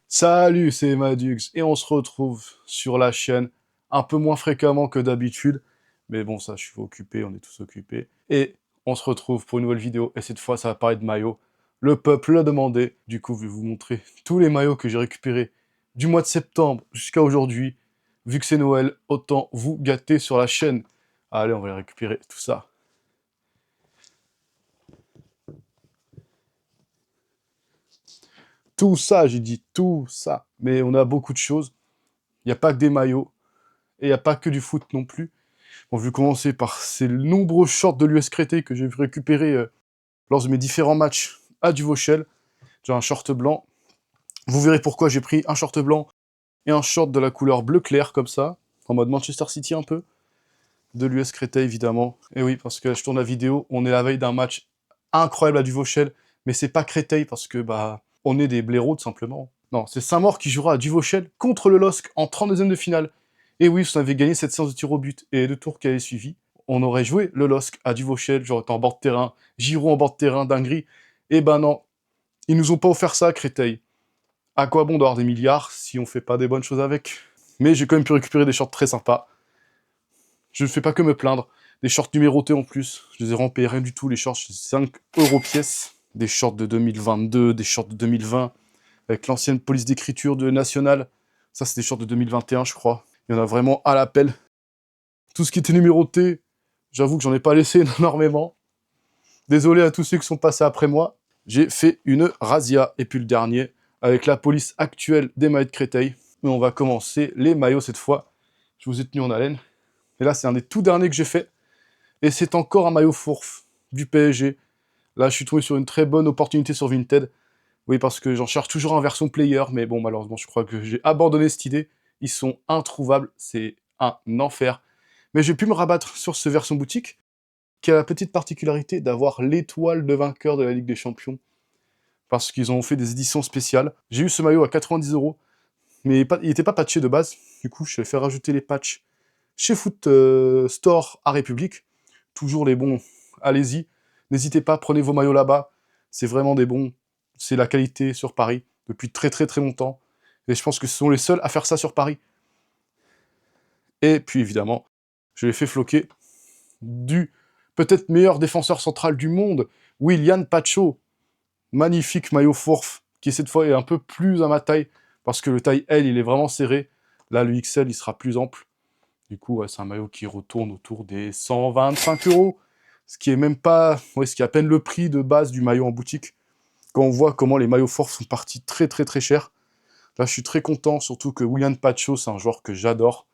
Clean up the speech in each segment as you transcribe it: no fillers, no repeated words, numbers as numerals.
Salut, c'est Madux et on se retrouve sur la chaîne un peu moins fréquemment que d'habitude. Mais bon, ça, je suis occupé, on est tous occupés. Et on se retrouve pour une nouvelle vidéo et cette fois, ça va parler de maillots. Le peuple l'a demandé. Du coup, je vais vous montrer tous les maillots que j'ai récupérés du mois de septembre jusqu'à aujourd'hui. Vu que c'est Noël, autant vous gâter sur la chaîne. Allez, on va les récupérer, tout ça. Tout ça, j'ai dit tout ça. Mais on a beaucoup de choses. Il n'y a pas que des maillots. Et il n'y a pas que du foot non plus. Bon, je vais commencer par ces nombreux shorts de l'US Créteil que j'ai récupérés lors de mes différents matchs à Duvauchel. J'ai un short blanc. Vous verrez pourquoi j'ai pris un short blanc et un short de la couleur bleu clair, comme ça, en mode Manchester City un peu. De l'US Créteil, évidemment. Et oui, parce que je tourne la vidéo, on est la veille d'un match incroyable à Duvauchel, mais c'est pas Créteil parce que, bah, on est des blaireaux, tout simplement. Non, c'est Saint-Maur qui jouera à Duvauchel contre le LOSC en 32e de finale. Et oui, si on avait gagné cette séance de tir au but et deux tours qui avaient suivi, on aurait joué le LOSC à Duvauchel, j'aurais été en bord de terrain, Giroud en bord de terrain, dinguerie. Et ben non, ils nous ont pas offert ça à Créteil. À quoi bon d'avoir des milliards si on fait pas des bonnes choses avec? Mais j'ai quand même pu récupérer des shorts très sympas. Je ne fais pas que me plaindre. Des shorts numérotés en plus. Je les ai remplis rien du tout, les shorts, 5 € pièce. Des shorts de 2022, des shorts de 2020, avec l'ancienne police d'écriture de National. Ça, c'est des shorts de 2021, je crois. Il y en a vraiment à l'appel. Tout ce qui était numéroté, j'avoue que j'en ai pas laissé énormément. Désolé à tous ceux qui sont passés après moi. J'ai fait une razzia. Et puis le dernier, avec la police actuelle des maillots de Créteil. Mais on va commencer les maillots cette fois. Je vous ai tenu en haleine. Et là, c'est un des tout derniers que j'ai fait. Et c'est encore un maillot fourf du PSG. Là, je suis tombé sur une très bonne opportunité sur Vinted. Oui, parce que j'en cherche toujours un version player, mais bon, malheureusement, je crois que j'ai abandonné cette idée. Ils sont introuvables, c'est un enfer. Mais j'ai pu me rabattre sur ce version boutique, qui a la petite particularité d'avoir l'étoile de vainqueur de la Ligue des Champions. Parce qu'ils ont fait des éditions spéciales. J'ai eu ce maillot à 90 €, mais il n'était pas patché de base. Du coup, je vais faire rajouter les patchs chez Foot Store à République. Toujours les bons, allez-y. N'hésitez pas, prenez vos maillots là-bas. C'est vraiment des bons. C'est la qualité sur Paris depuis très très très longtemps. Et je pense que ce sont les seuls à faire ça sur Paris. Et puis évidemment, je l'ai fait floquer du peut-être meilleur défenseur central du monde, Willian Pacho. Magnifique maillot fourf, qui cette fois est un peu plus à ma taille, parce que le taille L, il est vraiment serré. Là, le XL, il sera plus ample. Du coup, ouais, c'est un maillot qui retourne autour des 125 €, ce qui est même pas... Ouais, ce qui est à peine le prix de base du maillot en boutique. Quand on voit comment les maillots forts sont partis très très très chers. Là, je suis très content, surtout que Willian Pacho, c'est un joueur que j'adore.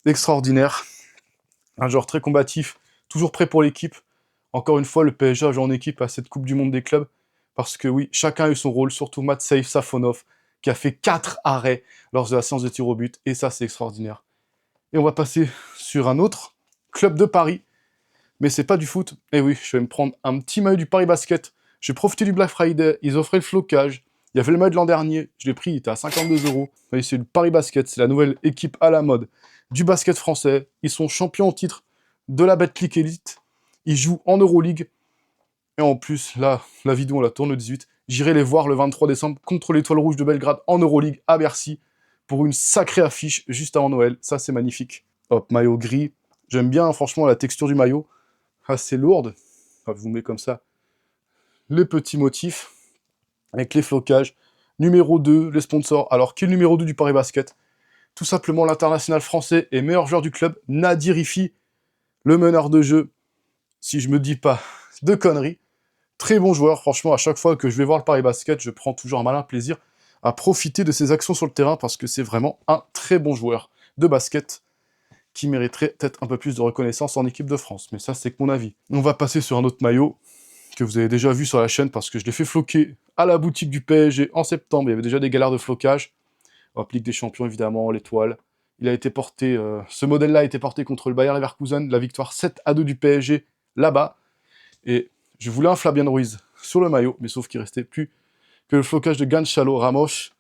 Extraordinaire. Un joueur très combatif, toujours prêt pour l'équipe. Encore une fois, le PSG a joué en équipe à cette Coupe du Monde des clubs. Parce que oui, chacun a eu son rôle, surtout Matsei Safonov, qui a fait 4 arrêts lors de la séance de tir au but. Et ça, c'est extraordinaire. Et on va passer sur un autre club de Paris. Mais c'est pas du foot. Et oui, je vais me prendre un petit maillot du Paris Basket. J'ai profité du Black Friday, ils offraient le flocage. Il y avait le maillot de l'an dernier, je l'ai pris, il était à 52 €. Et c'est le Paris Basket, c'est la nouvelle équipe à la mode du basket français. Ils sont champions en titre de la Betclic Elite. Ils jouent en Euroleague. Et en plus, là, la vidéo, on la tourne le 18. J'irai les voir le 23 décembre contre l'Étoile Rouge de Belgrade en Euroleague à Bercy pour une sacrée affiche juste avant Noël. Ça, c'est magnifique. Hop, maillot gris. J'aime bien, franchement, la texture du maillot. Assez lourde. Hop, je vous mets comme ça les petits motifs avec les flocages. Numéro 2, les sponsors. Alors, qui est le numéro 2 du Paris Basket? Tout simplement l'international français et meilleur joueur du club, Nadir Ifi, le meneur de jeu. Si je me dis pas de conneries. Très bon joueur, franchement, à chaque fois que je vais voir le Paris Basket, je prends toujours un malin plaisir à profiter de ses actions sur le terrain parce que c'est vraiment un très bon joueur de basket qui mériterait peut-être un peu plus de reconnaissance en équipe de France. Mais ça, c'est que mon avis. On va passer sur un autre maillot que vous avez déjà vu sur la chaîne parce que je l'ai fait floquer à la boutique du PSG en septembre. Il y avait déjà des galères de flocage. Hop, Ligue des Champions, évidemment, l'étoile. Il a été porté, ce modèle-là a été porté contre le Bayer Leverkusen, la victoire 7-2 du PSG là-bas. Et je voulais un Fabien Ruiz sur le maillot, mais sauf qu'il restait plus que le flocage de Gonçalo Ramos.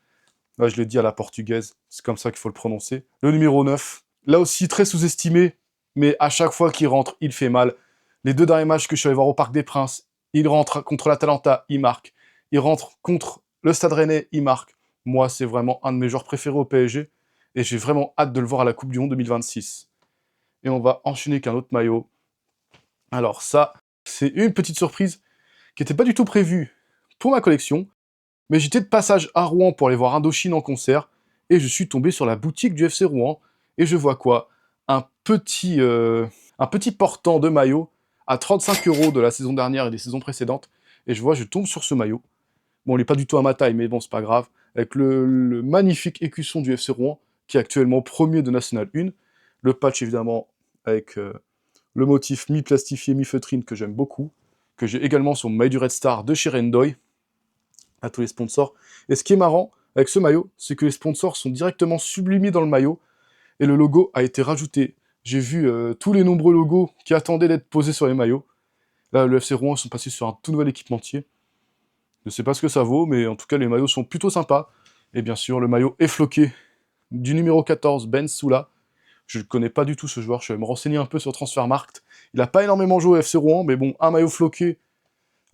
Là, je l'ai dit à la portugaise, c'est comme ça qu'il faut le prononcer. Le numéro 9, là aussi très sous-estimé, mais à chaque fois qu'il rentre, il fait mal. Les deux derniers matchs que je suis allé voir au Parc des Princes, il rentre contre l'Atalanta, il marque. Il rentre contre le Stade Rennais, il marque. Moi, c'est vraiment un de mes joueurs préférés au PSG, et j'ai vraiment hâte de le voir à la Coupe du Monde 2026. Et on va enchaîner avec un autre maillot. Alors ça, c'est une petite surprise qui n'était pas du tout prévue pour ma collection, mais j'étais de passage à Rouen pour aller voir Indochine en concert, et je suis tombé sur la boutique du FC Rouen, et je vois quoi? Un petit portant de maillot à 35 € de la saison dernière et des saisons précédentes, et je tombe sur ce maillot. Bon, il n'est pas du tout à ma taille, mais bon, c'est pas grave. Avec le magnifique écusson du FC Rouen, qui est actuellement premier de National 1. Le patch, évidemment, avec le motif mi-plastifié, mi-feutrine, que j'aime beaucoup. Que j'ai également sur mon maillot du Red Star de chez Rendoy, à tous les sponsors. Et ce qui est marrant avec ce maillot, c'est que les sponsors sont directement sublimés dans le maillot, et le logo a été rajouté. J'ai vu tous les nombreux logos qui attendaient d'être posés sur les maillots. Là, le FC Rouen sont passés sur un tout nouvel équipementier. Je ne sais pas ce que ça vaut, mais en tout cas, les maillots sont plutôt sympas. Et bien sûr, le maillot est floqué du numéro 14, Ben Soula. Je ne connais pas du tout ce joueur, je vais me renseigner un peu sur Transfermarkt. Il n'a pas énormément joué au FC Rouen, mais bon, un maillot floqué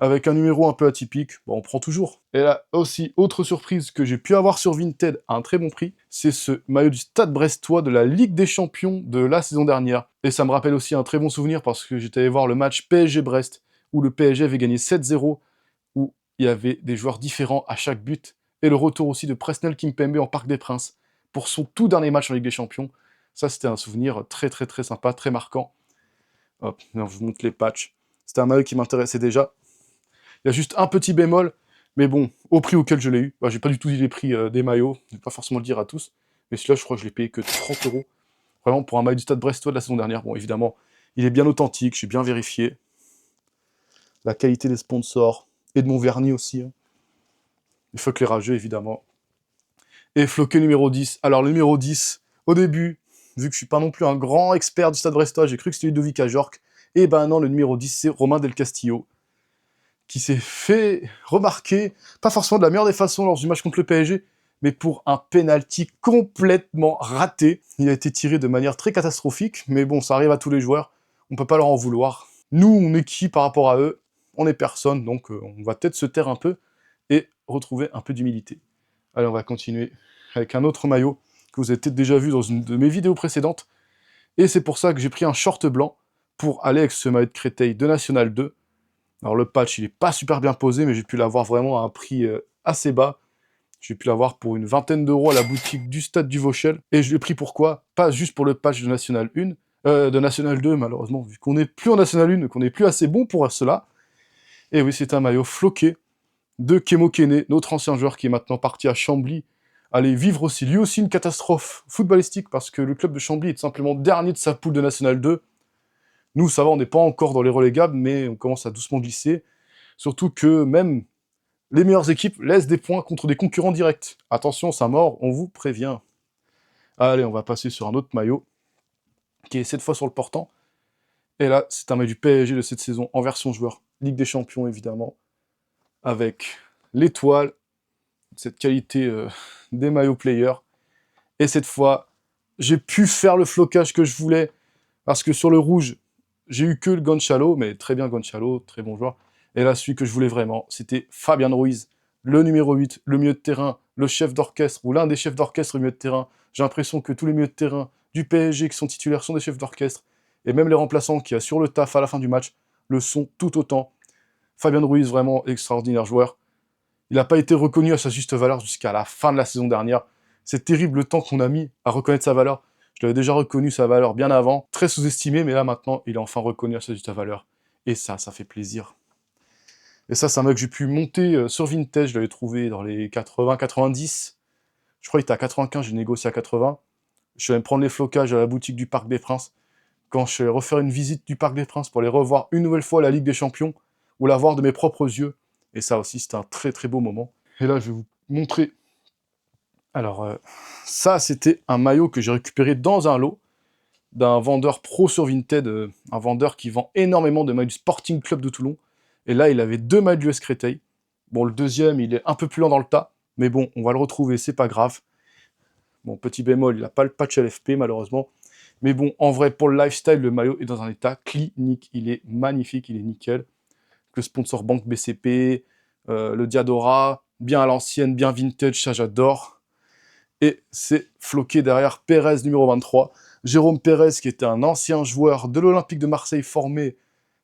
avec un numéro un peu atypique, bon, on prend toujours. Et là aussi, autre surprise que j'ai pu avoir sur Vinted à un très bon prix, c'est ce maillot du Stade Brestois de la Ligue des Champions de la saison dernière. Et ça me rappelle aussi un très bon souvenir parce que j'étais allé voir le match PSG-Brest, où le PSG avait gagné 7-0, où il y avait des joueurs différents à chaque but, et le retour aussi de Presnel Kimpembe en Parc des Princes, pour son tout dernier match en Ligue des Champions. Ça, c'était un souvenir très très très sympa, très marquant. Hop, je vous montre les patchs. C'était un maillot qui m'intéressait déjà. Il y a juste un petit bémol, mais bon, au prix auquel je l'ai eu, j'ai pas du tout dit les prix des maillots, je vais pas forcément le dire à tous, mais celui-là, je crois que je l'ai payé que 30 €. Vraiment, pour un maillot du Stade Brestois de la saison dernière. Bon, évidemment, il est bien authentique, j'ai bien vérifié. La qualité des sponsors, et de mon vernis aussi. Hein. Il faut éclairageux, évidemment. Et floqué numéro 10. Alors, le numéro 10, au début, vu que je suis pas non plus un grand expert du Stade Brestois, j'ai cru que c'était Ludovic Ajorc. Et ben non, le numéro 10, c'est Romain Del Castillo, qui s'est fait remarquer, pas forcément de la meilleure des façons lors du match contre le PSG, mais pour un penalty complètement raté. Il a été tiré de manière très catastrophique, mais bon, ça arrive à tous les joueurs, on peut pas leur en vouloir. Nous, on est qui par rapport à eux? On est personne, donc on va peut-être se taire un peu et retrouver un peu d'humilité. Allez, on va continuer avec un autre maillot que vous avez peut-être déjà vu dans une de mes vidéos précédentes, et c'est pour ça que j'ai pris un short blanc pour aller avec ce maillot de Créteil de National 2. Alors le patch, il est pas super bien posé, mais j'ai pu l'avoir vraiment à un prix assez bas. J'ai pu l'avoir pour une vingtaine d'euros à la boutique du Stade du Vauchel. Et je l'ai pris pourquoi? Pas juste pour le patch de National 1, de National 2 malheureusement, vu qu'on n'est plus en National 1, qu'on n'est plus assez bon pour cela. Et oui, c'est un maillot floqué de Kemo Kene, notre ancien joueur qui est maintenant parti à Chambly, aller vivre aussi, lui aussi, une catastrophe footballistique, parce que le club de Chambly est simplement dernier de sa poule de National 2. Nous, ça va, on n'est pas encore dans les relégables, mais on commence à doucement glisser. Surtout que même les meilleures équipes laissent des points contre des concurrents directs. Attention, ça mord, on vous prévient. Allez, on va passer sur un autre maillot, qui est cette fois sur le portant. Et là, c'est un maillot du PSG de cette saison, en version joueur. Ligue des Champions, évidemment, avec l'étoile, cette qualité des maillots players. Et cette fois, j'ai pu faire le flocage que je voulais, parce que sur le rouge, j'ai eu que le Gonçalo, mais très bien Gonçalo, très bon joueur. Et là, celui que je voulais vraiment, c'était Fabian Ruiz, le numéro 8, le milieu de terrain, le chef d'orchestre, ou l'un des chefs d'orchestre au milieu de terrain. J'ai l'impression que tous les milieux de terrain du PSG qui sont titulaires sont des chefs d'orchestre, et même les remplaçants qui assurent le taf à la fin du match le sont tout autant. Fabian Ruiz, vraiment extraordinaire joueur. Il n'a pas été reconnu à sa juste valeur jusqu'à la fin de la saison dernière. C'est terrible le temps qu'on a mis à reconnaître sa valeur. Je l'avais déjà reconnu sa valeur bien avant, très sous-estimé, mais là maintenant, il est enfin reconnu à sa juste valeur. Et ça fait plaisir. Et ça, c'est un mec que j'ai pu monter sur Vintage, je l'avais trouvé dans les 80-90. Je crois qu'il était à 95, j'ai négocié à 80. Je suis allé me prendre les flocages à la boutique du Parc des Princes. Quand je suis allé refaire une visite du Parc des Princes pour aller revoir une nouvelle fois la Ligue des Champions, ou la voir de mes propres yeux. Et ça aussi, c'était un très très beau moment. Et là, je vais vous montrer. Alors, ça, c'était un maillot que j'ai récupéré dans un lot d'un vendeur pro sur Vinted, un vendeur qui vend énormément de maillots du Sporting Club de Toulon. Et là, il avait 2 maillots de l'US Créteil. Bon, le deuxième, il est un peu plus lent dans le tas, mais bon, on va le retrouver, c'est pas grave. Bon, petit bémol, il n'a pas le patch LFP, malheureusement. Mais bon, en vrai, pour le lifestyle, le maillot est dans un état clinique. Il est magnifique, il est nickel. Le sponsor Banque BCP, le Diadora, bien à l'ancienne, bien vintage, ça j'adore. Et c'est floqué derrière Pérez numéro 23. Jérôme Pérez, qui était un ancien joueur de l'Olympique de Marseille formé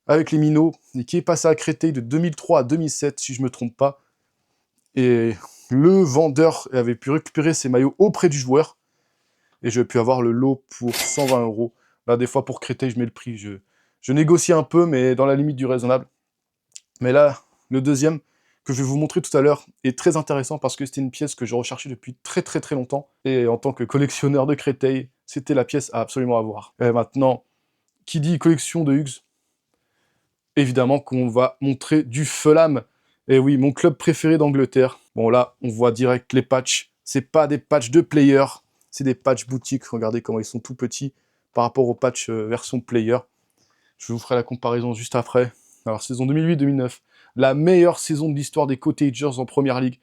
avec les Minots, et qui est passé à Créteil de 2003 à 2007, si je ne me trompe pas. Et le vendeur avait pu récupérer ses maillots auprès du joueur, et j'ai pu avoir le lot pour 120 €. Là, des fois, pour Créteil, je mets le prix. Je négocie un peu, mais dans la limite du raisonnable. Mais là, le deuxième, que je vais vous montrer tout à l'heure, est très intéressant parce que c'était une pièce que je recherchais depuis très très très longtemps. Et en tant que collectionneur de Créteil, c'était la pièce à absolument avoir. Et maintenant, qui dit collection de Hugues, évidemment qu'on va montrer du Fulham. Et oui, mon club préféré d'Angleterre. Bon là, on voit direct les patchs. C'est pas des patchs de player, c'est des patchs boutiques. Regardez comment ils sont tout petits par rapport aux patchs version player. Je vous ferai la comparaison juste après. Alors, saison 2008-2009, la meilleure saison de l'histoire des Cottagers en Première Ligue.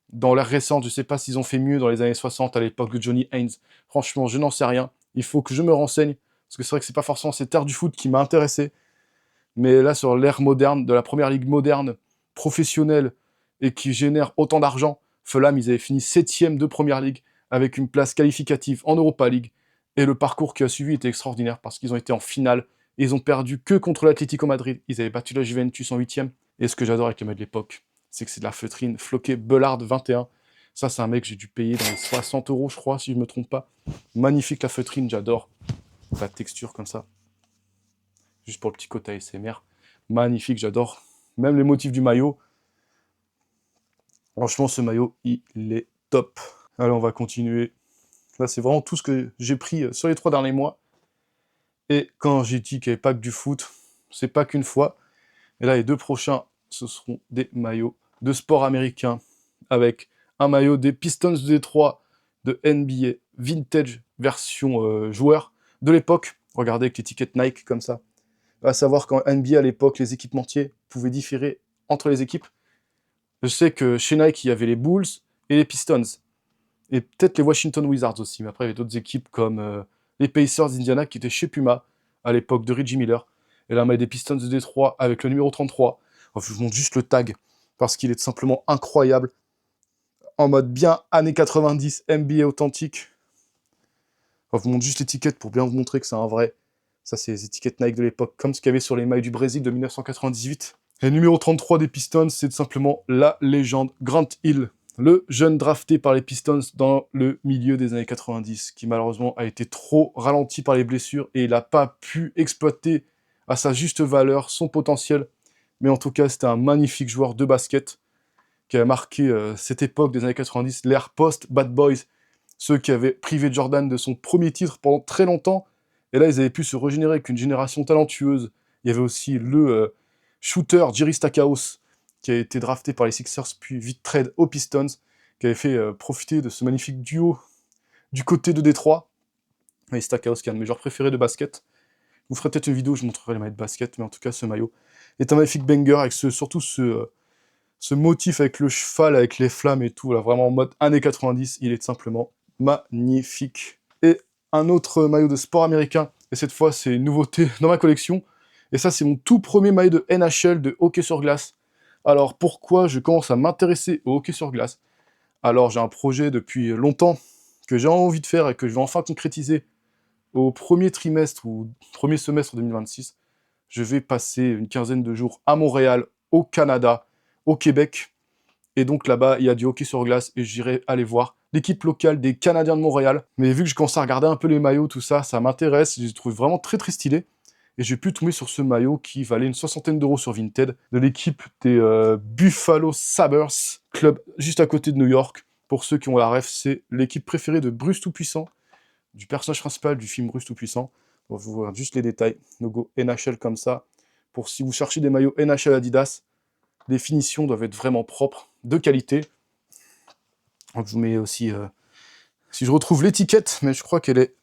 Dans l'ère récente, je ne sais pas s'ils ont fait mieux dans les années 60, à l'époque de Johnny Haynes. Franchement, je n'en sais rien. Il faut que je me renseigne, parce que c'est vrai que c'est pas forcément cette ère du foot qui m'a intéressé. Mais là, sur l'ère moderne, de la Première Ligue moderne, professionnelle, et qui génère autant d'argent, Fulham, ils avaient fini 7e de Première Ligue, avec une place qualificative en Europa League. Et le parcours qui a suivi était extraordinaire, parce qu'ils ont été en finale. Ils ont perdu que contre l'Atlético Madrid. Ils avaient battu la Juventus en 8e. Et ce que j'adore avec les maillots de l'époque, c'est que c'est de la feutrine floquée Bellard 21. Ça, c'est un mec que j'ai dû payer dans les 60 €, je crois, si je me trompe pas. Magnifique la feutrine, j'adore. La texture comme ça. Juste pour le petit côté ASMR. Magnifique, j'adore. Même les motifs du maillot. Franchement, ce maillot, il est top. Allez, on va continuer. Là, c'est vraiment tout ce que j'ai pris sur les 3 derniers mois. Et quand j'ai dit qu'il n'y avait pas que du foot, c'est pas qu'une fois. Et là, les 2 prochains, ce seront des maillots de sport américain, avec un maillot des Pistons de Détroit de NBA vintage version joueur de l'époque. Regardez avec l'étiquette Nike comme ça. À savoir qu'en NBA à l'époque, les équipementiers pouvaient différer entre les équipes. Je sais que chez Nike, il y avait les Bulls et les Pistons. Et peut-être les Washington Wizards aussi. Mais après, il y avait d'autres équipes comme les Pacers d'Indiana qui étaient chez Puma à l'époque de Reggie Miller. Et là, on met des Pistons de Détroit avec le numéro 33. Enfin, je vous montre juste le tag parce qu'il est tout simplement incroyable. En mode bien années 90, NBA authentique. Enfin, je vous montre juste l'étiquette pour bien vous montrer que c'est un vrai. Ça, c'est les étiquettes Nike de l'époque, comme ce qu'il y avait sur les mailles du Brésil de 1998. Et le numéro 33 des Pistons, c'est tout simplement la légende Grant Hill, le jeune drafté par les Pistons dans le milieu des années 90, qui malheureusement a été trop ralenti par les blessures et il n'a pas pu exploiter à sa juste valeur son potentiel. Mais en tout cas, c'était un magnifique joueur de basket qui a marqué cette époque des années 90, l'ère post-Bad Boys, ceux qui avaient privé Jordan de son premier titre pendant très longtemps. Et là, ils avaient pu se régénérer avec une génération talentueuse. Il y avait aussi le shooter Jerry Stackhouse, qui a été drafté par les Sixers, puis vite trade aux Pistons, qui avait fait profiter de ce magnifique duo du côté de Détroit. Et Stackhouse, qui est un de mes joueurs préférés de basket. Je vous ferai peut-être une vidéo où je montrerai les maillots de basket, mais en tout cas, ce maillot est un magnifique banger, avec surtout ce motif avec le cheval, avec les flammes et tout, là, vraiment en mode années 90, il est simplement magnifique. Et un autre maillot de sport américain, et cette fois, c'est une nouveauté dans ma collection. Et ça, c'est mon tout premier maillot de NHL de hockey sur glace. Alors, pourquoi je commence à m'intéresser au hockey sur glace? Alors, j'ai un projet depuis longtemps que j'ai envie de faire et que je vais enfin concrétiser au premier trimestre ou premier semestre 2026. Je vais passer une quinzaine de jours à Montréal, au Canada, au Québec. Et donc là-bas, il y a du hockey sur glace et j'irai aller voir l'équipe locale des Canadiens de Montréal. Mais vu que je commence à regarder un peu les maillots, tout ça, ça m'intéresse. Je les trouve vraiment très très stylés. Et j'ai pu tomber sur ce maillot qui valait une 60aine d'euros sur Vinted, de l'équipe des Buffalo Sabres, club juste à côté de New York. Pour ceux qui ont la ref, c'est l'équipe préférée de Bruce Tout-Puissant, du personnage principal du film Bruce Tout-Puissant. On va vous voir juste les détails. Logo NHL comme ça. Pour si vous cherchez des maillots NHL Adidas, les finitions doivent être vraiment propres, de qualité. Donc je vous mets aussi, si je retrouve l'étiquette, mais je crois qu'elle est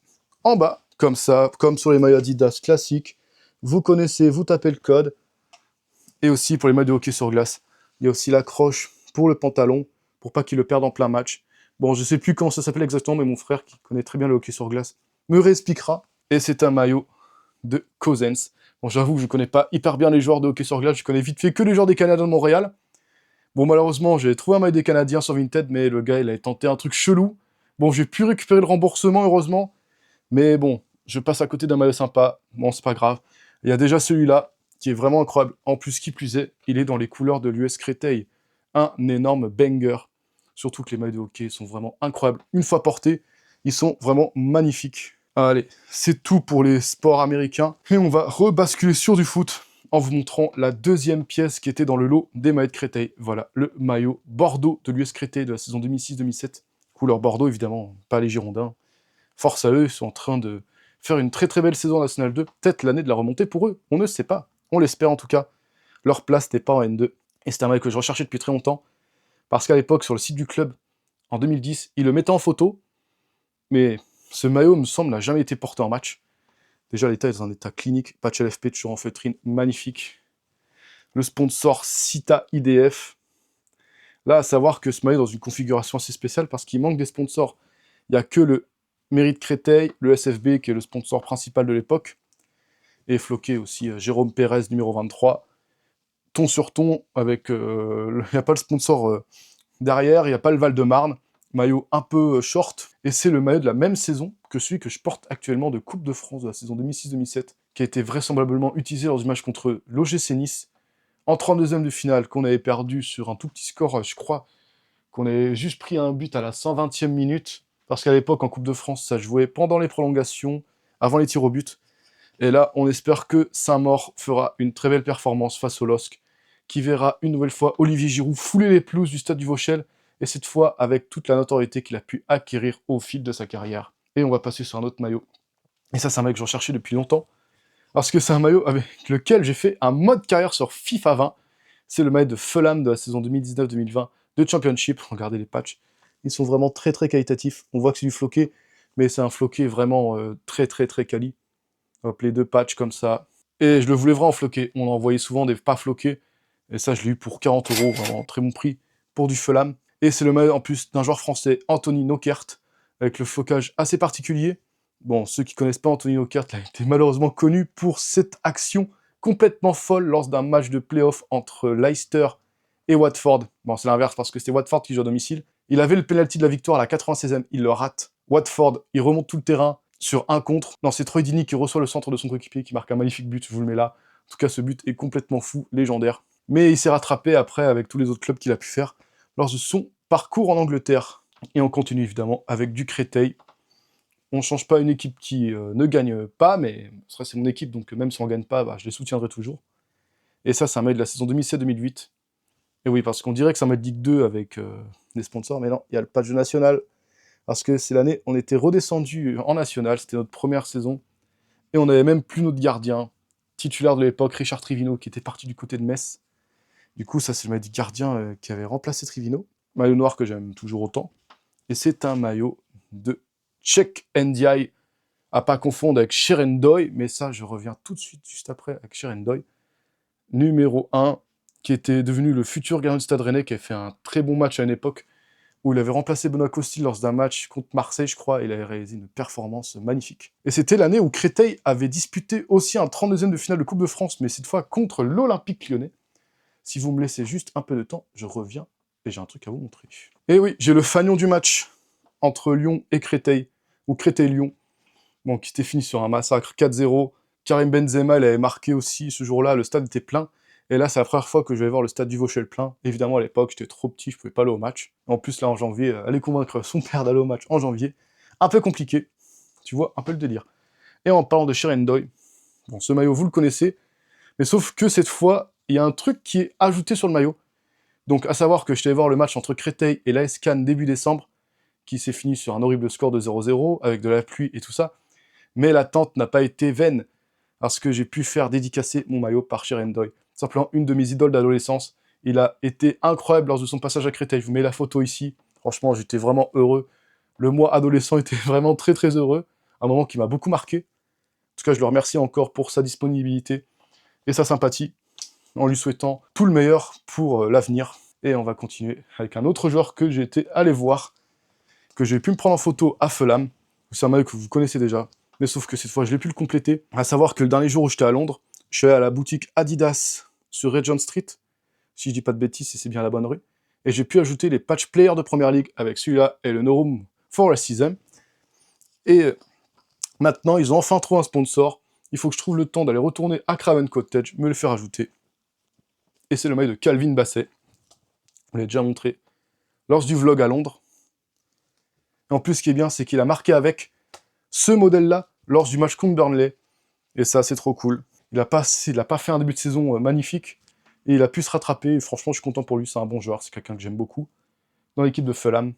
en bas, comme ça, comme sur les maillots Adidas classiques. Vous connaissez, vous tapez le code. Et aussi pour les maillots de hockey sur glace, il y a aussi l'accroche pour le pantalon, pour pas qu'il le perde en plein match. Bon, je sais plus comment ça s'appelle exactement, mais mon frère, qui connaît très bien le hockey sur glace, me réexpliquera. Et c'est un maillot de Cousins. Bon, j'avoue que je connais pas hyper bien les joueurs de hockey sur glace, je connais vite fait que les joueurs des Canadiens de Montréal. Bon, malheureusement, j'ai trouvé un maillot des Canadiens sur Vinted, mais le gars, il avait tenté un truc chelou. Bon, j'ai pu récupérer le remboursement, heureusement. Mais bon, je passe à côté d'un maillot sympa. Bon, c'est pas grave. Il y a déjà celui-là, qui est vraiment incroyable. En plus, qui plus est, il est dans les couleurs de l'US Créteil. Un énorme banger. Surtout que les maillots de hockey sont vraiment incroyables. Une fois portés, ils sont vraiment magnifiques. Allez, c'est tout pour les sports américains. Et on va rebasculer sur du foot en vous montrant la deuxième pièce qui était dans le lot des maillots de Créteil. Voilà, le maillot Bordeaux de l'US Créteil de la saison 2006-2007. Couleur Bordeaux, évidemment, pas les Girondins. Force à eux, ils sont en train de faire une très très belle saison en National 2. Peut-être l'année de la remontée pour eux, on ne sait pas. On l'espère en tout cas. Leur place n'est pas en N2. Et c'est un maillot que je recherchais depuis très longtemps. Parce qu'à l'époque, sur le site du club, en 2010, ils le mettaient en photo. Mais ce maillot, me semble, n'a jamais été porté en match. Déjà, l'état est dans un état clinique. Patch LFP, toujours en feutrine, magnifique. Le sponsor Cita IDF. Là, à savoir que ce maillot est dans une configuration assez spéciale parce qu'il manque des sponsors. Il n'y a que le Mérite Créteil, le SFB, qui est le sponsor principal de l'époque, et floqué aussi Jérôme Pérez, numéro 23. Ton sur ton, avec... Il n'y a pas le sponsor derrière, il n'y a pas le Val-de-Marne. Maillot un peu short, et c'est le maillot de la même saison que celui que je porte actuellement de Coupe de France de la saison 2006-2007, qui a été vraisemblablement utilisé lors du match contre l'OGC Nice, en 32e de finale, qu'on avait perdu sur un tout petit score, je crois, qu'on avait juste pris un but à la 120e minute, parce qu'à l'époque, en Coupe de France, ça jouait pendant les prolongations, avant les tirs au but. Et là, on espère que Saint-Maur fera une très belle performance face au LOSC, qui verra une nouvelle fois Olivier Giroud fouler les pelouses du stade du Vauchel, et cette fois avec toute la notoriété qu'il a pu acquérir au fil de sa carrière. Et on va passer sur un autre maillot. Et ça, c'est un maillot que j'en cherchais depuis longtemps, parce que c'est un maillot avec lequel j'ai fait un mode carrière sur FIFA 20. C'est le maillot de Fulham de la saison 2019-2020 de Championship. Regardez les patchs. Ils sont vraiment très très qualitatifs. On voit que c'est du floqué, mais c'est un floqué vraiment très très très quali. Hop, les deux patchs comme ça. Et je le voulais vraiment floqué. On en voyait souvent des pas floqués. Et ça, je l'ai eu pour 40 €, vraiment très bon prix pour du Fulham. Et c'est le maillot en plus d'un joueur français, Anthony Nokert, avec le flocage assez particulier. Bon, ceux qui connaissent pas Anthony Nokert, il a été malheureusement connu pour cette action complètement folle lors d'un match de play-off entre Leicester et Watford. Bon, c'est l'inverse parce que c'était Watford qui joue à domicile. Il avait le penalty de la victoire à la 96e, il le rate. Watford, il remonte tout le terrain sur un contre. Non, c'est Troy Deeney qui reçoit le centre de son coéquipier, qui marque un magnifique but, je vous le mets là. En tout cas, ce but est complètement fou, légendaire. Mais il s'est rattrapé après avec tous les autres clubs qu'il a pu faire lors de son parcours en Angleterre. Et on continue évidemment avec du Créteil. On ne change pas une équipe qui ne gagne pas, mais c'est mon équipe, donc même si on ne gagne pas, bah, je les soutiendrai toujours. Et ça, c'est un mail de la saison 2007-2008. Et oui, parce qu'on dirait que c'est un mail de Ligue 2 avec des sponsors, mais non, il y a le patch national. Parce que c'est l'année, on était redescendu en national, c'était notre première saison. Et on n'avait même plus notre gardien, titulaire de l'époque, Richard Trivino, qui était parti du côté de Metz. Du coup, ça, c'est le maillot du gardien qui avait remplacé Trivino. Maillot noir que j'aime toujours autant. Et c'est un maillot de Czech Ndiaye, à pas confondre avec Sherendoy, mais ça, je reviens tout de suite, juste après, avec Sherendoy. Numéro 1, qui était devenu le futur gardien du Stade Rennais, qui a fait un très bon match à une époque, où il avait remplacé Benoît Costil lors d'un match contre Marseille, je crois, et il avait réalisé une performance magnifique. Et c'était l'année où Créteil avait disputé aussi un 32e de finale de Coupe de France, mais cette fois contre l'Olympique Lyonnais. Si vous me laissez juste un peu de temps, je reviens, et j'ai un truc à vous montrer. Et oui, j'ai le fanion du match entre Lyon et Créteil, ou Créteil-Lyon, bon, qui s'était fini sur un massacre 4-0. Karim Benzema, il avait marqué aussi ce jour-là, le stade était plein. Et là, c'est la première fois que je vais voir le stade du Vauchel plein. Évidemment, à l'époque, j'étais trop petit, je pouvais pas aller au match. En plus, là, en janvier, aller convaincre son père d'aller au match en janvier, un peu compliqué. Tu vois, un peu le délire. Et en parlant de Sherendoy, bon, ce maillot, vous le connaissez, mais sauf que cette fois, il y a un truc qui est ajouté sur le maillot. Donc, à savoir que je allé voir le match entre Créteil et l'AS Cannes début décembre, qui s'est fini sur un horrible score de 0-0, avec de la pluie et tout ça. Mais l'attente n'a pas été vaine, parce que j'ai pu faire dédicacer mon maillot par Sherendoy. Simplement une de mes idoles d'adolescence. Il a été incroyable lors de son passage à Créteil. Je vous mets la photo ici. Franchement, j'étais vraiment heureux. Le moi adolescent était vraiment très très heureux. Un moment qui m'a beaucoup marqué. En tout cas, je le remercie encore pour sa disponibilité et sa sympathie, en lui souhaitant tout le meilleur pour l'avenir. Et on va continuer avec un autre joueur que j'ai été allé voir, que j'ai pu me prendre en photo à Fulham. C'est un maillot que vous connaissez déjà, mais sauf que cette fois, je l'ai pu le compléter. À savoir que le dernier jour où j'étais à Londres, je suis allé à la boutique Adidas sur Regent Street, si je dis pas de bêtises, et c'est bien la bonne rue. Et j'ai pu ajouter les patch players de Première Ligue avec celui-là et le No Room for Racism. Et maintenant, ils ont enfin trouvé un sponsor. Il faut que je trouve le temps d'aller retourner à Craven Cottage, me le faire ajouter. Et c'est le maillot de Calvin Basset. On l'a déjà montré lors du vlog à Londres. Et en plus, ce qui est bien, c'est qu'il a marqué avec ce modèle-là lors du match contre Burnley. Et ça, c'est trop cool. Il a pas fait un début de saison magnifique. Et il a pu se rattraper. Et franchement, je suis content pour lui. C'est un bon joueur. C'est quelqu'un que j'aime beaucoup dans l'équipe de Fulham.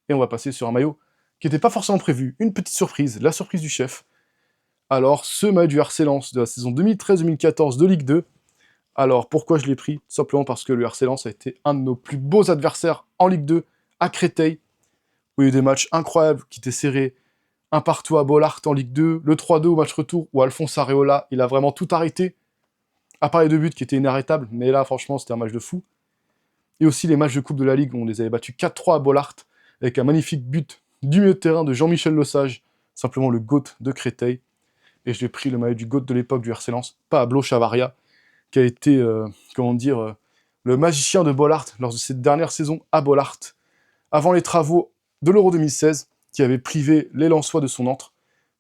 Et on va passer sur un maillot qui n'était pas forcément prévu. Une petite surprise, la surprise du chef. Alors, ce maillot du RC Lens de la saison 2013-2014 de Ligue 2. Alors, pourquoi je l'ai pris? Simplement parce que le RC Lens a été un de nos plus beaux adversaires en Ligue 2 à Créteil, où il y a eu des matchs incroyables qui étaient serrés. Un partout à Bollaert en Ligue 2, le 3-2 au match retour, où Alphonse Areola, il a vraiment tout arrêté, à part les 2 buts qui étaient inarrêtables, mais là, franchement, c'était un match de fou. Et aussi les matchs de Coupe de la Ligue, où on les avait battus 4-3 à Bollaert, avec un magnifique but du milieu de terrain de Jean-Michel Lesage, simplement le GOAT de Créteil. Et j'ai pris le maillot du GOAT de l'époque du RC Lens, Pablo Chavaria, qui a été, le magicien de Bollaert lors de cette dernière saison à Bollaert, avant les travaux de l'Euro 2016, qui avait privé les Lensois de son antre,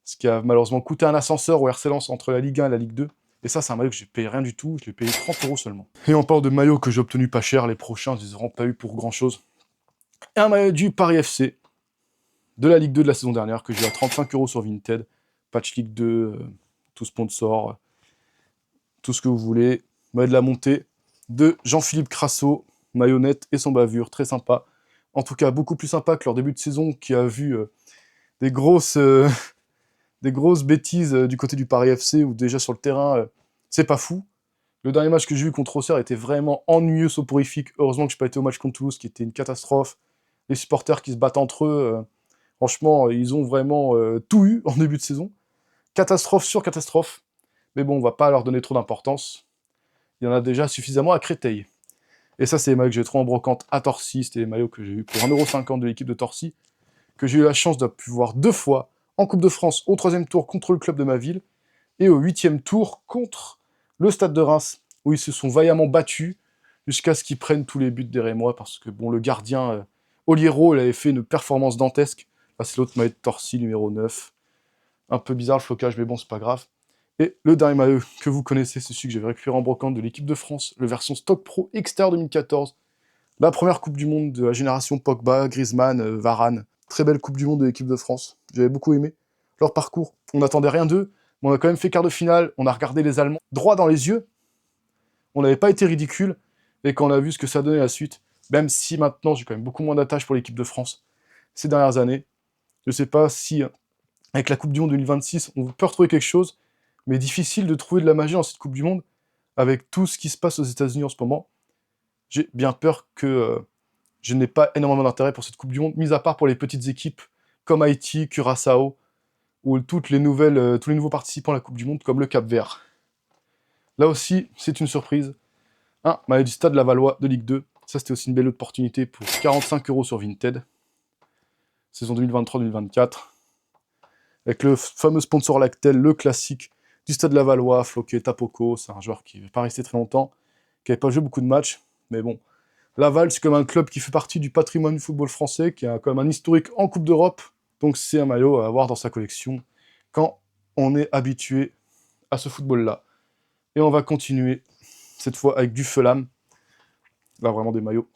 ce qui a malheureusement coûté un ascenseur au RC Lens entre la Ligue 1 et la Ligue 2. Et ça, c'est un maillot que j'ai payé rien du tout, je l'ai payé 30 € seulement. Et on parle de maillots que j'ai obtenus pas cher, les prochains, je les aurais pas eu pour grand chose. Et un maillot du Paris FC, de la Ligue 2 de la saison dernière, que j'ai eu à 35 € sur Vinted, patch Ligue 2, tout sponsor, tout ce que vous voulez. Maillot de la montée de Jean-Philippe Crasso, maillonnette et son bavure, très sympa. En tout cas, beaucoup plus sympa que leur début de saison qui a vu des grosses bêtises du côté du Paris FC, où déjà sur le terrain, c'est pas fou. Le dernier match que j'ai vu contre Auxerre était vraiment ennuyeux, soporifique. Heureusement que je n'ai pas été au match contre Toulouse, qui était une catastrophe. Les supporters qui se battent entre eux, franchement, ils ont vraiment tout eu en début de saison. Catastrophe sur catastrophe. Mais bon, on va pas leur donner trop d'importance. Il y en a déjà suffisamment à Créteil. Et ça, c'est les maillots que j'ai trouvé en brocante à Torcy. C'était les maillots que j'ai eu pour 1,50 € de l'équipe de Torcy, que j'ai eu la chance de pouvoir voir 2 fois en Coupe de France, au 3e tour contre le club de ma ville, et au 8e tour contre le Stade de Reims, où ils se sont vaillamment battus, jusqu'à ce qu'ils prennent tous les buts des Rémois, parce que bon, le gardien, Oliero, il avait fait une performance dantesque. Là, c'est l'autre maillot de Torcy, numéro 9. Un peu bizarre le flocage, mais bon, c'est pas grave. Et le dernier maillot que vous connaissez, c'est celui que j'avais récupéré en brocante de l'équipe de France, le version Stock Pro Exter 2014. La première Coupe du Monde de la génération Pogba, Griezmann, Varane. Très belle Coupe du Monde de l'équipe de France. J'avais beaucoup aimé leur parcours. On n'attendait rien d'eux, mais on a quand même fait quart de finale. On a regardé les Allemands droit dans les yeux. On n'avait pas été ridicule. Et quand on a vu ce que ça donnait la suite, même si maintenant j'ai quand même beaucoup moins d'attache pour l'équipe de France ces dernières années, je sais pas si, avec la Coupe du Monde 2026, on peut retrouver quelque chose, mais difficile de trouver de la magie dans cette Coupe du Monde, avec tout ce qui se passe aux États-Unis en ce moment. J'ai bien peur que je n'ai pas énormément d'intérêt pour cette Coupe du Monde, mis à part pour les petites équipes comme Haïti, Curaçao, ou tous les nouveaux participants à la Coupe du Monde, comme le Cap-Vert. Là aussi, c'est une surprise. Un maillot du Stade Lavallois de Ligue 2. Ça, c'était aussi une belle opportunité pour 45 € sur Vinted. Saison 2023-2024. Avec le fameux sponsor Lactel, le classique du Stade Lavallois, Floquet, Tapoko. C'est un joueur qui ne va pas rester très longtemps, qui n'avait pas joué beaucoup de matchs, mais bon. Laval, c'est comme un club qui fait partie du patrimoine du football français, qui a quand même un historique en Coupe d'Europe. Donc c'est un maillot à avoir dans sa collection quand on est habitué à ce football-là. Et on va continuer, cette fois avec du Fulham. Là, vraiment des maillots.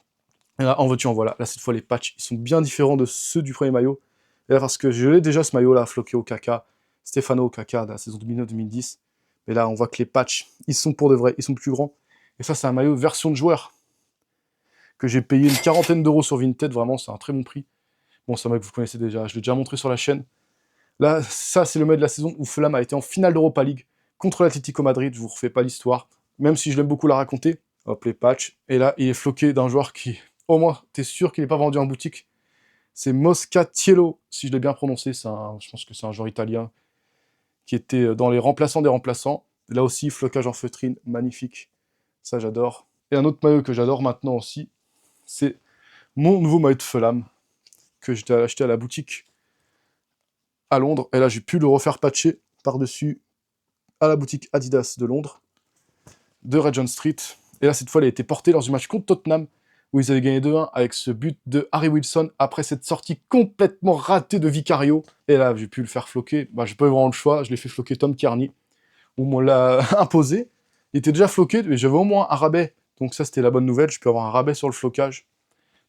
Et là, en veux-tu, en voilà. Là, cette fois, les patchs, ils sont bien différents de ceux du premier maillot. Et là, parce que je l'ai déjà, ce maillot-là, floqué au caca. Stefano au caca, de la saison 2009-2010. Mais là, on voit que les patchs, ils sont pour de vrai, ils sont plus grands. Et ça, c'est un maillot version de joueur, que j'ai payé une 40aine d'euros sur Vinted. Vraiment, c'est un très bon prix. Bon, c'est un maillot que vous connaissez déjà, je l'ai déjà montré sur la chaîne. Là, ça, c'est le maillot de la saison où Fulham a été en finale d'Europa League contre l'Atlético Madrid. Je vous refais pas l'histoire, même si je l'aime beaucoup la raconter. Hop, les patchs. Et là, il est floqué d'un joueur qui, au moins, t'es sûr qu'il n'est pas vendu en boutique. C'est Moscatiello, si je l'ai bien prononcé. Je pense que c'est un joueur italien qui était dans les remplaçants des remplaçants. Là aussi, flocage en feutrine, magnifique. Ça, j'adore. Et un autre maillot que j'adore maintenant aussi, c'est mon nouveau maillot de Fulham que j'ai acheté à la boutique à Londres. Et là, j'ai pu le refaire patcher par-dessus à la boutique Adidas de Londres, de Regent Street. Et là, cette fois, elle a été portée lors du match contre Tottenham, où ils avaient gagné 2-1 avec ce but de Harry Wilson après cette sortie complètement ratée de Vicario. Et là, j'ai pu le faire floquer. Bah, j'ai pas eu vraiment le choix, je l'ai fait floquer Tom Kearney, où on l'a imposé. Il était déjà floqué, mais j'avais au moins un rabais. Donc ça, c'était la bonne nouvelle, je peux avoir un rabais sur le flocage.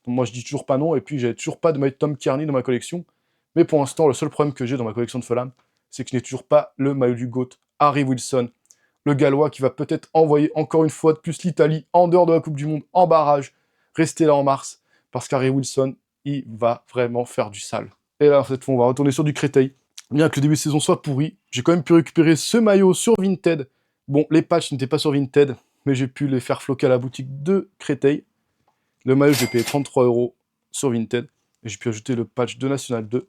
Donc moi, je dis toujours pas non, et puis j'avais toujours pas de maillot de Tom Kearney dans ma collection. Mais pour l'instant, le seul problème que j'ai dans ma collection de Fulham, c'est que je n'ai toujours pas le maillot du GOAT, Harry Wilson, le Gallois qui va peut-être envoyer encore une fois de plus l'Italie en dehors de la Coupe du Monde, en barrage, rester là en mars, parce qu'Harry Wilson, il va vraiment faire du sale. Et là, cette fois, on va retourner sur du Créteil. Bien que le début de saison soit pourri, j'ai quand même pu récupérer ce maillot sur Vinted. Bon, les patchs n'étaient pas sur Vinted, mais j'ai pu les faire floquer à la boutique de Créteil. Le maillot, j'ai payé 33 € sur Vinted, et j'ai pu ajouter le patch de National 2.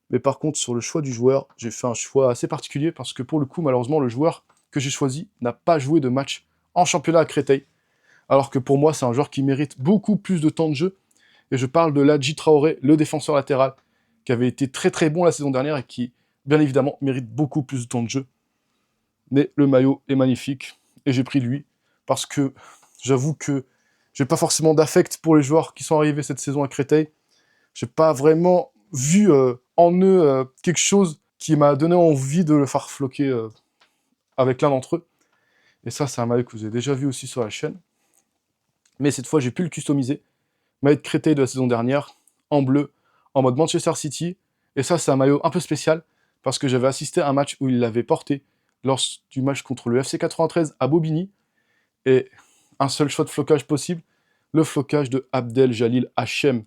Mais par contre, sur le choix du joueur, j'ai fait un choix assez particulier, parce que pour le coup, malheureusement, le joueur que j'ai choisi n'a pas joué de match en championnat à Créteil. Alors que pour moi, c'est un joueur qui mérite beaucoup plus de temps de jeu. Et je parle de Ladji Traoré, le défenseur latéral, qui avait été très très bon la saison dernière et qui, bien évidemment, mérite beaucoup plus de temps de jeu. Mais le maillot est magnifique, et j'ai pris lui, parce que j'avoue que j'ai pas forcément d'affect pour les joueurs qui sont arrivés cette saison à Créteil. J'ai pas vraiment vu en eux quelque chose qui m'a donné envie de le faire floquer avec l'un d'entre eux. Et ça, c'est un maillot que vous avez déjà vu aussi sur la chaîne. Mais cette fois, j'ai pu le customiser. Maillot de Créteil de la saison dernière, en bleu, en mode Manchester City. Et ça, c'est un maillot un peu spécial, parce que j'avais assisté à un match où il l'avait porté lors du match contre le FC 93 à Bobigny. Et un seul choix de flocage possible, le flocage de Abdel Jalil Hachem.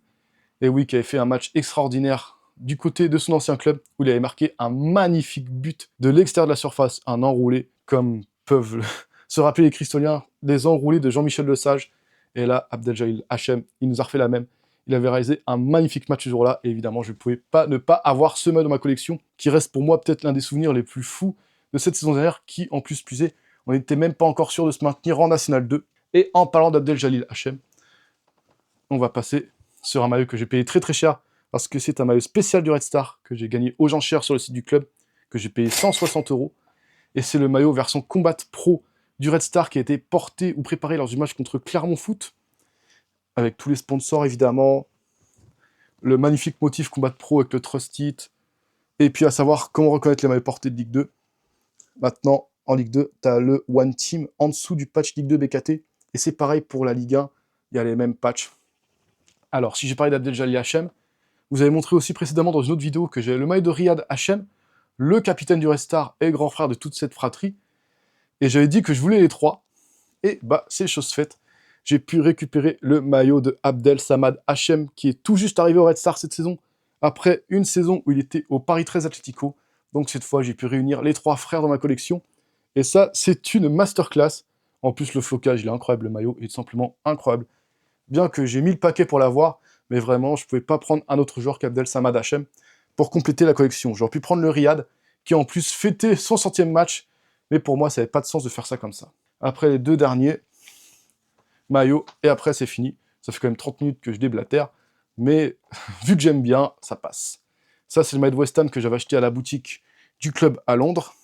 Et oui, qui avait fait un match extraordinaire du côté de son ancien club, où il avait marqué un magnifique but de l'extérieur de la surface, un enroulé, comme peuvent se rappeler les Cristoliens, des enroulés de Jean-Michel Lesage. Et là, Abdeljalil Hachem, il nous a refait la même. Il avait réalisé un magnifique match ce jour-là, et évidemment, je ne pouvais pas ne pas avoir ce maillot dans ma collection, qui reste pour moi peut-être l'un des souvenirs les plus fous de cette saison dernière, qui, en plus est, on n'était même pas encore sûr de se maintenir en National 2. Et en parlant d'Abdeljalil Hachem, on va passer sur un maillot que j'ai payé très très cher, parce que c'est un maillot spécial du Red Star, que j'ai gagné aux enchères sur le site du club, que j'ai payé 160 €, et c'est le maillot version Combat Pro du Red Star qui a été porté ou préparé lors du match contre Clermont Foot, avec tous les sponsors évidemment, le magnifique motif Combat Pro avec le Trust It, et puis à savoir comment reconnaître les maillots portés de Ligue 2. Maintenant, en Ligue 2, tu as le One Team en dessous du patch Ligue 2 BKT, et c'est pareil pour la Ligue 1, il y a les mêmes patchs. Alors, si j'ai parlé d'Abdeljalil Hachem, vous avez montré aussi précédemment dans une autre vidéo que j'ai le maillot de Riyad Hachem, le capitaine du Red Star et grand frère de toute cette fratrie, et j'avais dit que je voulais les trois, et bah c'est chose faite. J'ai pu récupérer le maillot de Abdel Samad Hachem, qui est tout juste arrivé au Red Star cette saison, après une saison où il était au Paris 13 Atlético. Donc cette fois, j'ai pu réunir les trois frères dans ma collection, et ça, c'est une masterclass. En plus, le flocage, il est incroyable, le maillot est tout simplement incroyable. Bien que j'ai mis le paquet pour l'avoir, mais vraiment, je pouvais pas prendre un autre joueur qu'Abdel Samad Hachem pour compléter la collection. J'aurais pu prendre le Riyad, qui en plus fêtait son 100e match, mais pour moi, ça n'avait pas de sens de faire ça comme ça. Après les deux derniers, maillot, et après c'est fini. Ça fait quand même 30 minutes que je déblatère, mais vu que j'aime bien, ça passe. Ça, c'est le maillot de West Ham que j'avais acheté à la boutique du club à Londres.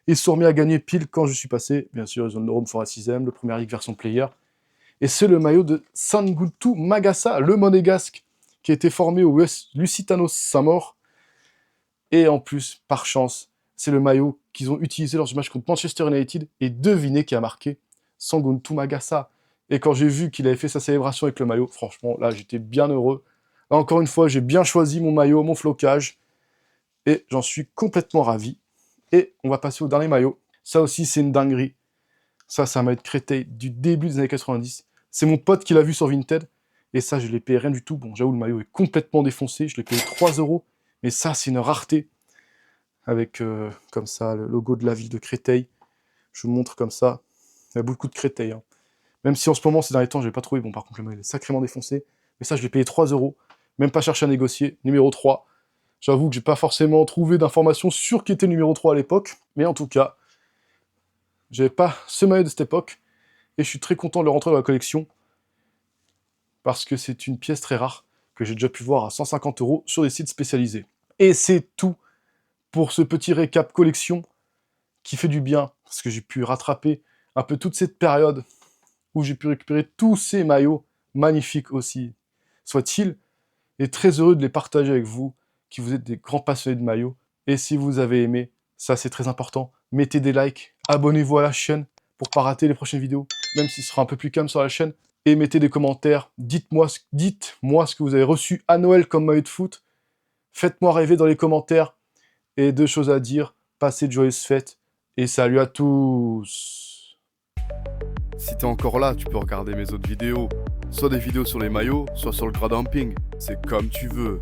Ils se sont remis à gagner pile quand je suis passé. Bien sûr, ils ont le Rome for a 6ème, le Premier League version player. Et c'est le maillot de Sangultu Magassa, le monégasque, qui a été formé au Lusitanos Saint-Maur. Et en plus, par chance, c'est le maillot qu'ils ont utilisé lors du match contre Manchester United. Et devinez qui a marqué Sangultu Magassa. Et quand j'ai vu qu'il avait fait sa célébration avec le maillot, franchement, là, j'étais bien heureux. Là, encore une fois, j'ai bien choisi mon maillot, mon flocage. Et j'en suis complètement ravi. Et on va passer au dernier maillot. Ça aussi, c'est une dinguerie. Ça, c'est un maillot de Créteil du début des années 90. C'est mon pote qui l'a vu sur Vinted. Et ça, je l'ai payé rien du tout. Bon, j'avoue, le maillot est complètement défoncé. Je l'ai payé 3 €. Mais ça, c'est une rareté. Avec, comme ça, le logo de la ville de Créteil. Je vous montre comme ça. Il y a beaucoup de Créteil. Hein. Même si en ce moment, ces derniers temps, je l'ai pas trouvé. Bon, par contre, le maillot est sacrément défoncé. Mais ça, je l'ai payé 3 €. Même pas cherché à négocier. Numéro 3. J'avoue que j'ai pas forcément trouvé d'informations sur qui était le numéro 3 à l'époque. Mais en tout cas, j'avais pas ce maillot de cette époque. Et je suis très content de le rentrer dans la collection. Parce que c'est une pièce très rare que j'ai déjà pu voir à 150 € sur des sites spécialisés. Et c'est tout pour ce petit récap collection qui fait du bien, parce que j'ai pu rattraper un peu toute cette période où j'ai pu récupérer tous ces maillots, magnifiques aussi soit-il, et très heureux de les partager avec vous, qui vous êtes des grands passionnés de maillots. Et si vous avez aimé, ça c'est très important, mettez des likes, abonnez-vous à la chaîne pour pas rater les prochaines vidéos, même si ce sera un peu plus calme sur la chaîne, et mettez des commentaires, dites-moi ce que vous avez reçu à Noël comme maillot de foot, faites-moi rêver dans les commentaires, et deux choses à dire, passez de joyeuses fêtes, et salut à tous. Si t'es encore là, tu peux regarder mes autres vidéos, soit des vidéos sur les maillots, soit sur le gradamping, c'est comme tu veux.